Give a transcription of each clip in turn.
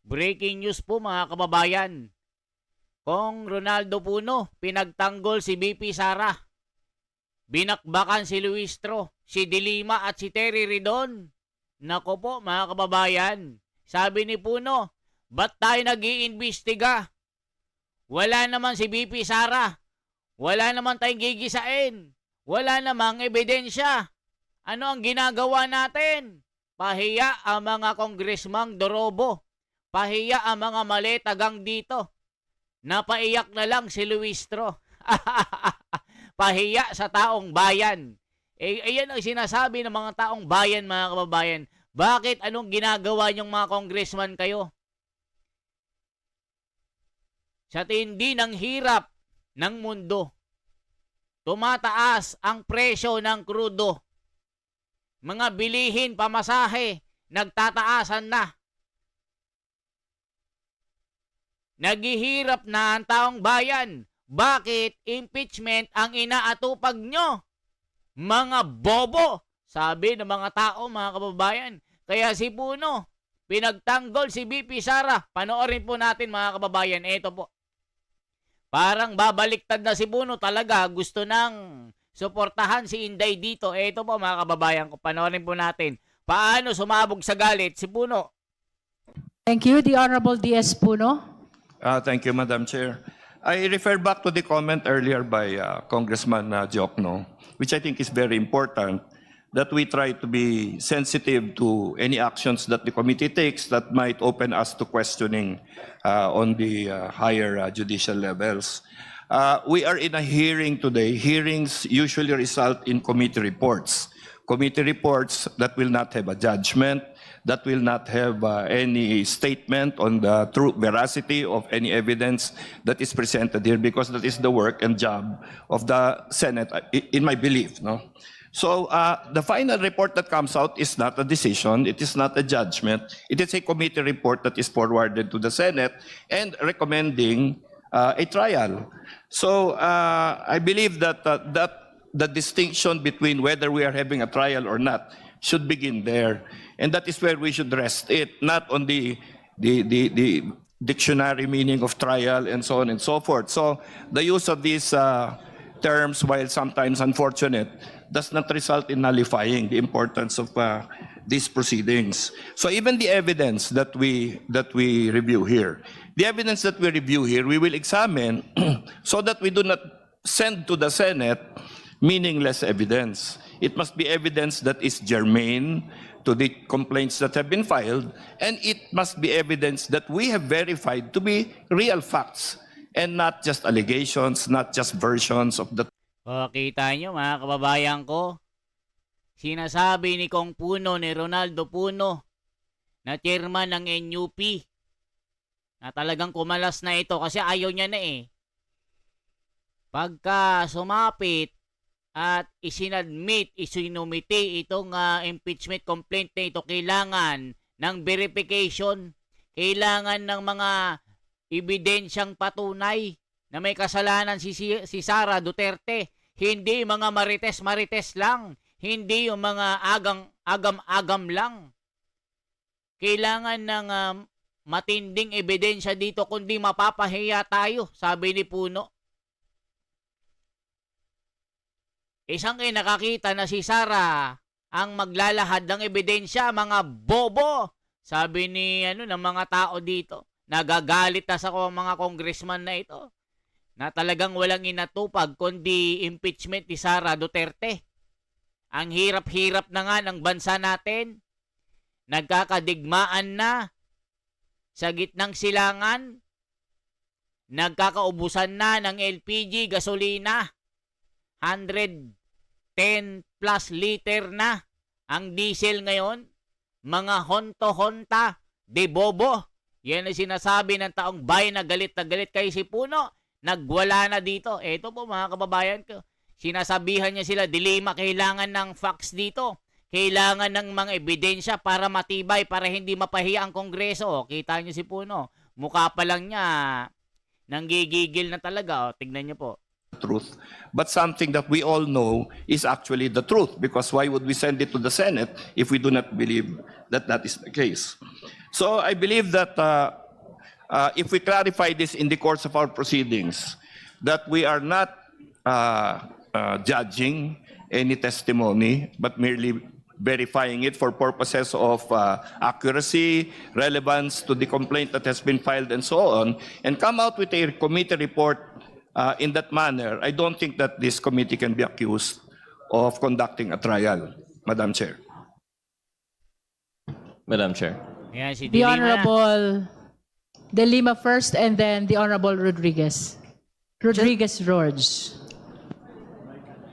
Breaking news po mga kababayan. Kung Ronaldo Puno, pinagtanggol si BP Sara. Binakbakan si Luistro, si Dilima at si Terry Ridon. Nako po mga kababayan. Sabi ni Puno, ba't tayo nag-iimbestiga? Wala naman si BP Sara. Wala naman tayong gigisain. Wala namang ebidensya. Ano ang ginagawa natin? Pahiya ang mga kongresmang Dorobo. Pahiya ang mga maletagang dito. Napaiyak na lang si Luistro. Pahiya sa taong bayan. Ayan ang sinasabi ng mga taong bayan, mga kababayan. Bakit anong ginagawa niyong mga congressman kayo? Sa tindi ng hirap ng mundo, tumataas ang presyo ng krudo. Mga bilihin, pamasahe, nagtataasan na. Naghihirap na ang taong bayan. Bakit impeachment ang inaatupag nyo? Mga bobo, sabi ng mga tao, mga kababayan. Kaya si Puno, pinagtanggol si BP Sara. Panoorin po natin mga kababayan. Ito po. Parang babaliktad na si Puno talaga. Gusto nang suportahan si Inday dito. Ito po mga kababayan ko. Panoorin po natin. Paano sumabog sa galit si Puno? Thank you. The Honorable D.S. Puno. Thank you, Madam Chair. I refer back to the comment earlier by Congressman Diokno, which I think is very important, that we try to be sensitive to any actions that the committee takes that might open us to questioning on the higher judicial levels. We are in a hearing today. Hearings usually result in committee reports. Committee reports that will not have a judgment, that will not have any statement on the true veracity of any evidence that is presented here, because that is the work and job of the Senate, in my belief. No? So the final report that comes out is not a decision, it is not a judgment, it is a committee report that is forwarded to the Senate and recommending a trial. So I believe that the distinction between whether we are having a trial or not should begin there. And that is where we should rest it, not on the dictionary meaning of trial and so on and so forth. So the use of these terms, while sometimes unfortunate, does not result in nullifying the importance of these proceedings. So even the evidence that we review here, we will examine so that we do not send to the Senate meaningless evidence. It must be evidence that is germane to the complaints that have been filed, and it must be evidence that we have verified to be real facts and not just allegations, not just versions of the... Kita nyo mga kababayan ko, sinasabi ni Kong Puno, ni Ronaldo Puno, na chairman ng NUP, na talagang kumalas na ito kasi ayaw niya na eh. Pagka sumapit at isinumiti itong impeachment complaint na ito, kailangan ng verification, kailangan ng mga ebidensyang patunay na may kasalanan si Sara Duterte. Hindi mga marites-marites lang, hindi yung mga agam-agam lang. Kailangan ng matinding ebidensya dito, kundi mapapahiya tayo, sabi ni Puno. Isang nakakita na si Sara ang maglalahad ng ebidensya, mga bobo. Sabi ni ng mga tao dito, nagagalit na sa mga congressman na ito, na talagang walang inatupag kundi impeachment ni Sara Duterte. Ang hirap-hirap na nga ng bansa natin. Nagkakadigmaan na sa gitnang silangan. Nagkakaubusan na ng LPG, gasolina. 110 plus liter na ang diesel ngayon. Mga honto-honta, de bobo. Yan ang sinasabi ng taong bayan na galit kay si Puno. Nagwala na dito. Eto po mga kababayan ko. Sinasabihan niya sila, Dilima, kailangan ng facts dito. Kailangan ng mga ebidensya para matibay, para hindi mapahiya ang Kongreso. Kita niyo si Puno. Mukha pa lang niya, nanggigigil na talaga. Tignan niyo po. Truth, but something that we all know is actually the truth, because why would we send it to the Senate if we do not believe that that is the case? So I believe that if we clarify this in the course of our proceedings, that we are not judging any testimony, but merely verifying it for purposes of accuracy, relevance to the complaint that has been filed, and so on, and come out with a committee report in that manner, I don't think that this committee can be accused of conducting a trial, Madam Chair. Madam Chair. Ayan, si The Dilima. Honorable De Lima first and then the Honorable Rodriguez. Rodriguez George.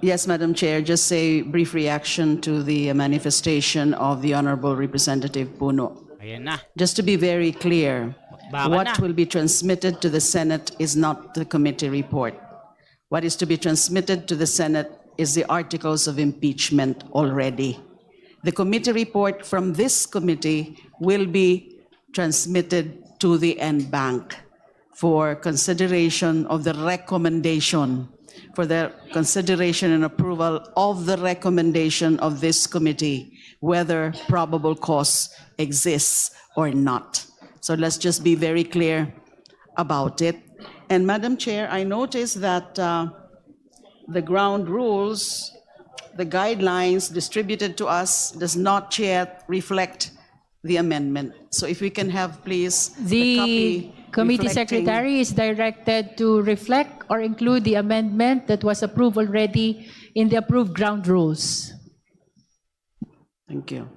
Yes, Madam Chair, just a brief reaction to the manifestation of the Honorable Representative Puno. Ayan na. Just to be very clear, Baka what na. will be transmitted to the Senate is not the committee report. What is to be transmitted to the Senate is the articles of impeachment already. The committee report from this committee will be transmitted to the NBank for consideration of the recommendation, for the consideration and approval of the recommendation of this committee, whether probable cause exists or not. So let's just be very clear about it. And Madam Chair, I noticed that the ground rules, the guidelines distributed to us does not yet reflect the amendment. So if we can have, please, The copy committee reflecting- secretary is directed to reflect or include the amendment that was approved already in the approved ground rules. Thank you.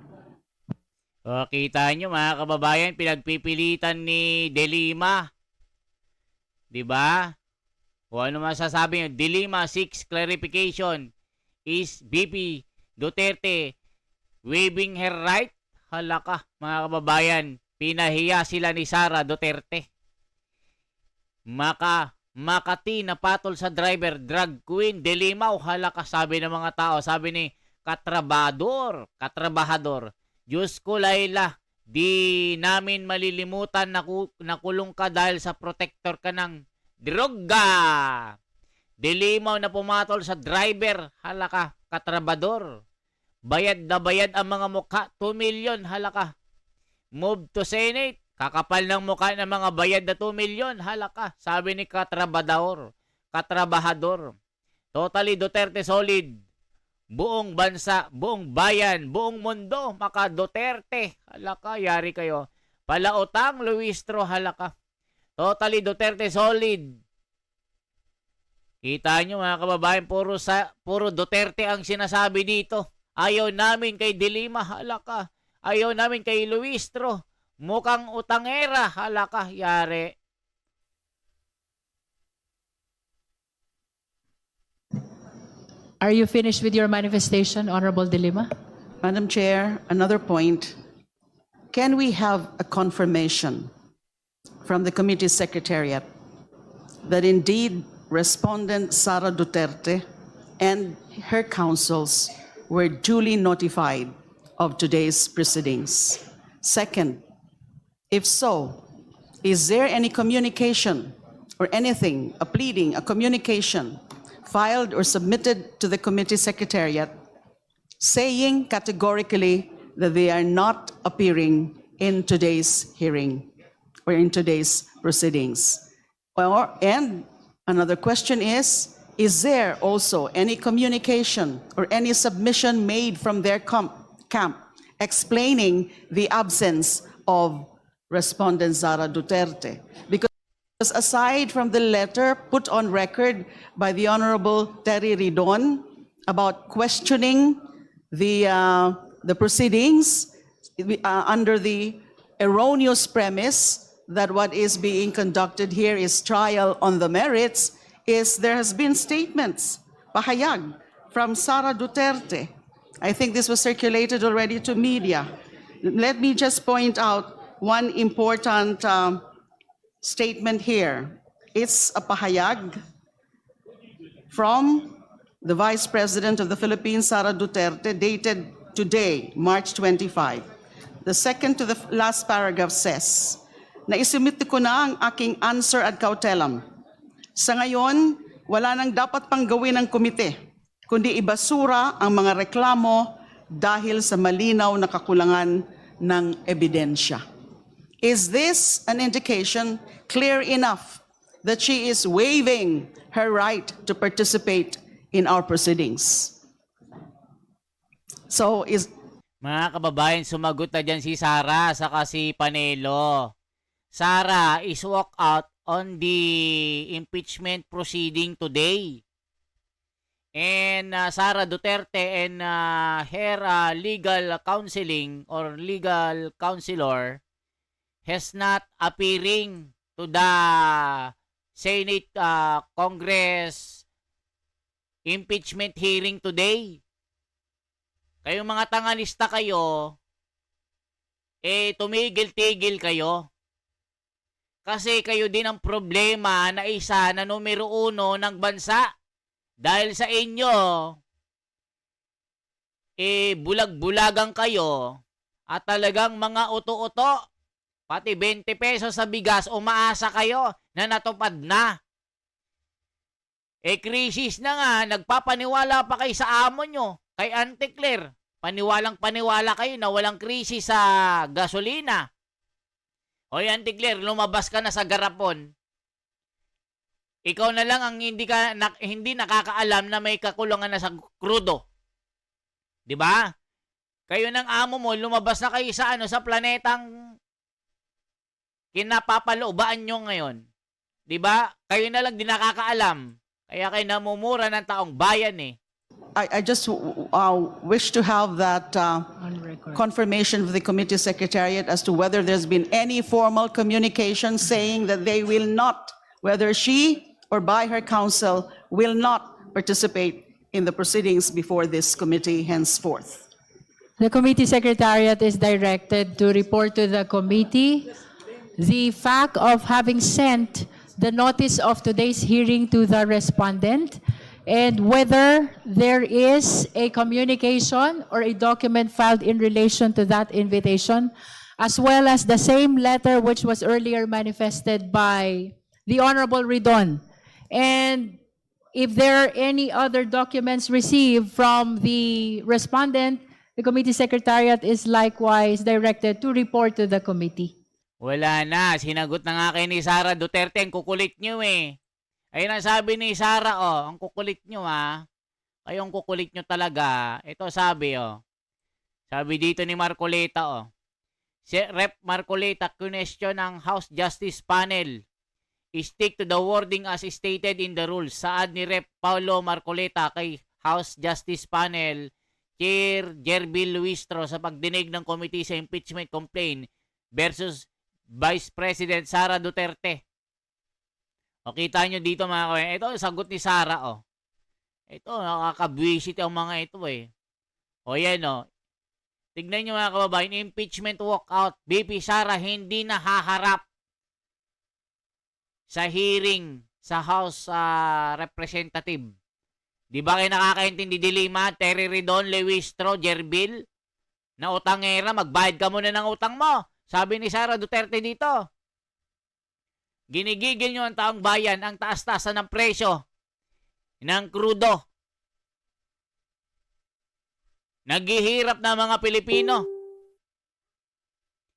O, kita nyo mga kababayan, pinagpipilitan ni De Lima. Diba? O ano masasabi nyo? De Lima 6 clarification. Is BP Duterte waiving her right? Hala ka, mga kababayan. Pinahiya sila ni Sara Duterte. Makati na patol sa driver, drag queen, De Lima, hala ka, sabi ng mga tao. Sabi ni katrabahador. Diyos ko, Laila, di namin malilimutan na nakulong ka dahil sa protector ka ng droga. Dilimaw na pumatol sa driver, hala ka, katrabador. Bayad na bayad ang mga mukha, 2 million, hala ka. Move to Senate, kakapal ng mukha ng mga bayad na 2 million, hala ka, sabi ni katrabahador. Totally Duterte solid. Buong bansa, buong bayan, buong mundo, maka Duterte. Hala ka, yari kayo. Palautang, Luistro, hala ka. Totally Duterte solid. Kita nyo mga kababayan, puro Duterte ang sinasabi dito. Ayaw namin kay De Lima, hala ka. Ayaw namin kay Luistro. Mukhang utangera, hala ka, yari. Are you finished with your manifestation, Honorable De Lima? Madam Chair, another point. Can we have a confirmation from the committee secretariat that indeed respondent Sara Duterte and her counsels were duly notified of today's proceedings? Second, if so, is there any communication or anything, a pleading, a communication filed or submitted to the committee secretariat saying categorically that they are not appearing in today's hearing or in today's proceedings? And another question is there also any communication or any submission made from their camp explaining the absence of respondent Sara Duterte? Because aside from the letter put on record by the Honorable Terry Ridon about questioning the proceedings under the erroneous premise that what is being conducted here is trial on the merits, there has been statements, pahayag, from Sara Duterte. I think this was circulated already to media. Let me just point out one important statement here. It's a pahayag from the Vice President of the Philippines, Sara Duterte, dated today, March 25. The second to the last paragraph says, naisumit ko na ang aking answer ad cautelam. Sa ngayon, wala nang dapat pang gawin ng komite, kundi ibasura ang mga reklamo dahil sa malinaw na kakulangan ng ebidensya. Is this an indication clear enough that she is waiving her right to participate in our proceedings? So is Mga kababayan, sumagot na dyan si Sara saka si Panelo. Sara is walk out on the impeachment proceeding today. And Sara Duterte and her legal counseling or legal counselor has not appearing to the Senate Congress impeachment hearing today. Kayong mga tangalista kayo, tumigil-tigil kayo. Kasi kayo din ang problema na isa na numero 1 ng bansa. Dahil sa inyo, bulag-bulagan kayo at talagang mga uto-uto. Pati 20 pesos sa bigas, umaasa kayo na natupad na. Krisis na nga, nagpapaniwala pa kayo sa amo nyo. Kay Auntie Claire, paniwalang-paniwala kayo na walang krisis sa gasolina. Hoy Auntie Claire, lumabas ka na sa garapon. Ikaw na lang ang hindi nakakaalam na may kakulangan na sa krudo. 'Di ba? Kayo ng amo mo, lumabas na kayo sa sa planetang kinapapaloobaan nyo ngayon. 'Di ba? Kayo na lang di nakakaalam. Kaya kayo namumura ng taong bayan eh. I just wish to have that On record. confirmation of the committee secretariat as to whether there's been any formal communication saying that they will not, whether she or by her counsel, will not participate in the proceedings before this committee henceforth. The committee secretariat is directed to report to the committee the fact of having sent the notice of today's hearing to the respondent and whether there is a communication or a document filed in relation to that invitation, as well as the same letter which was earlier manifested by the Honorable Ridon. And if there are any other documents received from the respondent, the committee secretariat is likewise directed to report to the committee. Wala na. Sinagot na nga kay ni Sara Duterte. Ang kukulit nyo eh. Ayun ang sabi ni Sara, ang kukulit nyo Kayong kukulit nyo talaga. Ito sabi, Sabi dito ni Marcoleta, Si Rep. Marcoleta, question ng House Justice Panel. Stick to the wording as stated in the rules. Saad ni Rep. Paulo Marcoleta kay House Justice Panel, Chair Jerbil Luistro sa pagdinig ng committee sa impeachment complaint versus Vice President Sara Duterte. O kita nyo dito mga kabayan. Ito ang sagot ni Sara Ito, nakakabwisit ang mga ito eh. O yan Tignan nyo mga kababayan, impeachment walkout. BP Sara hindi na haharap sa hearing sa House Representative. Di ba kayo nakakaintindi Dilima, Terry Ridon, Lewistro, Jerbil? Na utangera, magbayad ka muna ng utang mo. Sabi ni Sara Duterte dito. Ginigigil nyo ang taong bayan, ang taas-taasan ng presyo ng krudo. Naghihirap na mga Pilipino.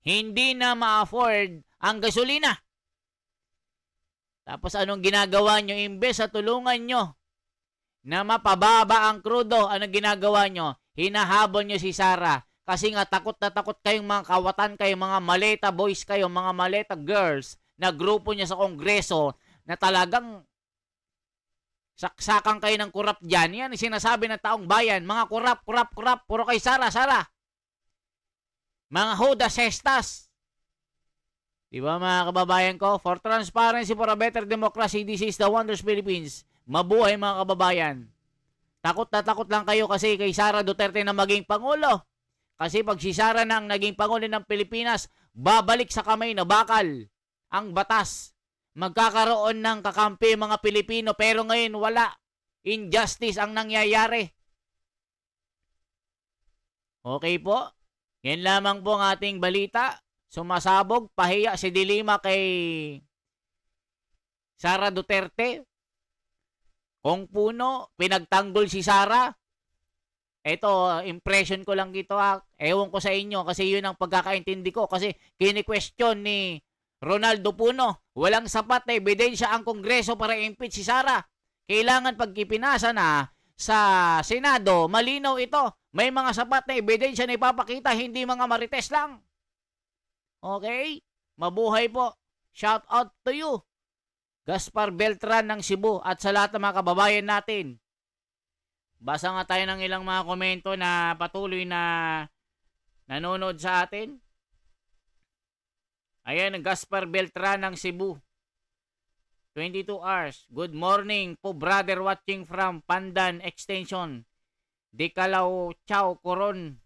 Hindi na ma-afford ang gasolina. Tapos anong ginagawa nyo? Imbes sa tulungan nyo na mapababa ang krudo, anong ginagawa nyo? Hinahabol nyo si Sara. Kasi nga takot na takot kayong mga kawatan, kayong mga maleta boys kayo, mga maleta girls, na grupo niya sa Kongreso na talagang saksakan kayo ng kurap dyan. Yan ang sinasabi ng taong bayan. Mga kurap, puro kay Sara. Mga Huda Sestas. Diba mga kababayan ko? For transparency, for a better democracy, this is the Wonders Philippines. Mabuhay mga kababayan. Takot na takot lang kayo kasi kay Sara Duterte na maging Pangulo. Kasi pag si Sara na ang naging Pangulo ng Pilipinas, babalik sa kamay na bakal ang batas. Magkakaroon ng kakampi mga Pilipino pero ngayon wala. Injustice ang nangyayari. Okay po? Yan lamang po ang ating balita. Sumasabog, pahiya si Dilima kay Sara Duterte. Kung puno, pinagtanggol si Sara. Ito, impression ko lang dito ha. Ewan ko sa inyo kasi yun ang pagkakaintindi ko. Kasi kini-question ni Ronaldo Puno, walang sapat na ebidensya ang Kongreso para impeach si Sara. Kailangan pag ipinasa na sa Senado, malinaw ito. May mga sapat na ebidensya na ipapakita, hindi mga marites lang. Okay? Mabuhay po. Shout out to you, Gaspar Beltran ng Cebu at sa lahat ng mga kababayan natin. Basa nga tayo ng ilang mga komento na patuloy na nanonood sa atin. Ayan, Gaspar Beltran ng Cebu. 22 hours. Good morning po, brother watching from Pandan Extension. De Calao, Chao, Coron,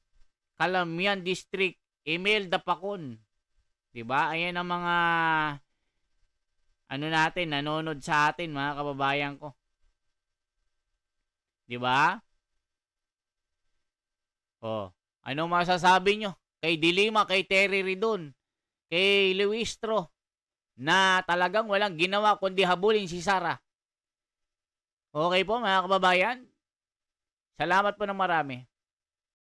Calamian District, Emil Dapacon. Diba? Ayan ang mga natin, nanonood sa atin, mga kababayan ko. Diba? Oh, ano masasabi nyo? Kay Dilima, kay Terry Ridon, kay Luistro, na talagang walang ginawa kundi habulin si Sara. Okay po, mga kababayan? Salamat po ng marami.